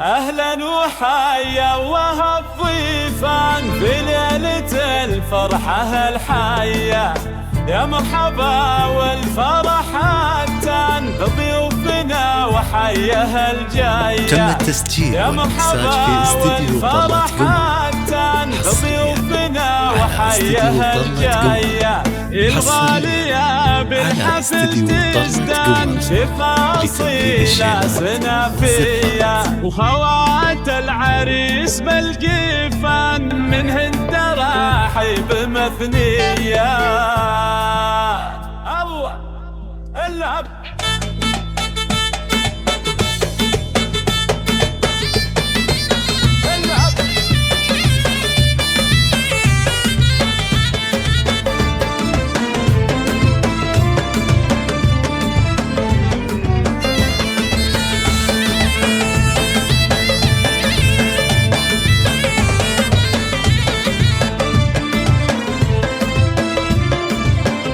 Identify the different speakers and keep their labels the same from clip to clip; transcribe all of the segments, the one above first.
Speaker 1: أهلا وحيا وهب ضيفان في ليلة الفرحة الحية، يا مرحبا والفرح التان بضيوفنا وحيها الجاية.
Speaker 2: تم التسجيل
Speaker 1: يا مرحبا والفرح التان بضيوفنا وحيها الجاية. الغالية بالحفل تزدان شفا أصيلة سنافية، وخوات العريس بالجيفان منهن تراحيب مثنية. الله العب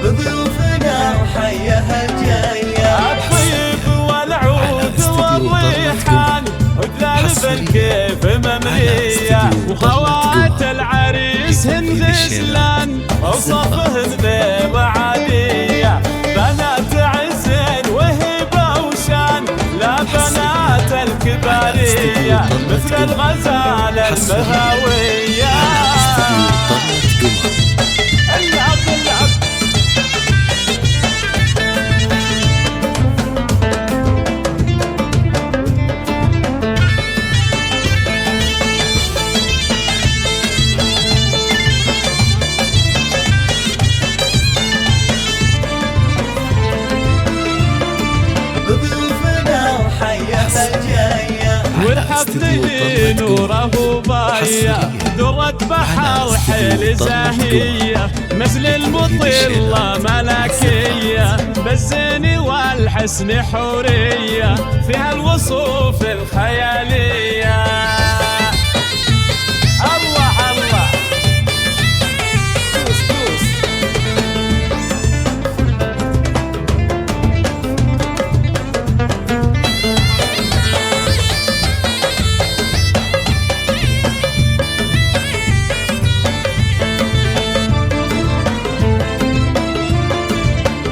Speaker 3: بضيوفنا وحيها الجاية.
Speaker 1: الطيب والعود والريحان وجلال بالكيف مملية، وخوات العريس هن غزلان وصفهن ذيبة عادية. بنات عز وهبة وشان لا بنات الكبارية مثل الغزالة المهاوية. العب العب
Speaker 3: بضيوفنا وحيها الجاية.
Speaker 1: والحفل نوره باية درة بحر حيل زاهية، مثل المطلة ملكية بالزين والحسن حورية، فيها الوصوف الخيالية. الله الله دوس دوس.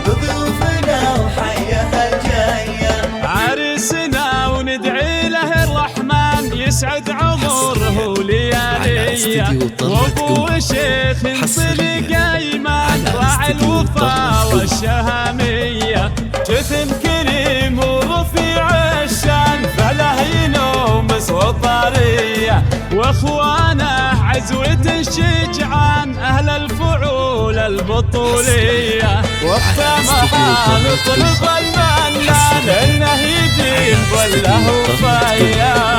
Speaker 3: بضيوفنا وحيها الجاية.
Speaker 1: عريسنا وندعي له الرحمن يسعد عمره لياليه، وابو شيخ صدق ايمان راعي الوفا والشهاميه، جثم كريم ورفيع الشان فله ينومس وطريه، واخوانه عزوة الشجعان اهل الفعول البطوليه. وختامها نطلب المنان انه يديم وله فيا.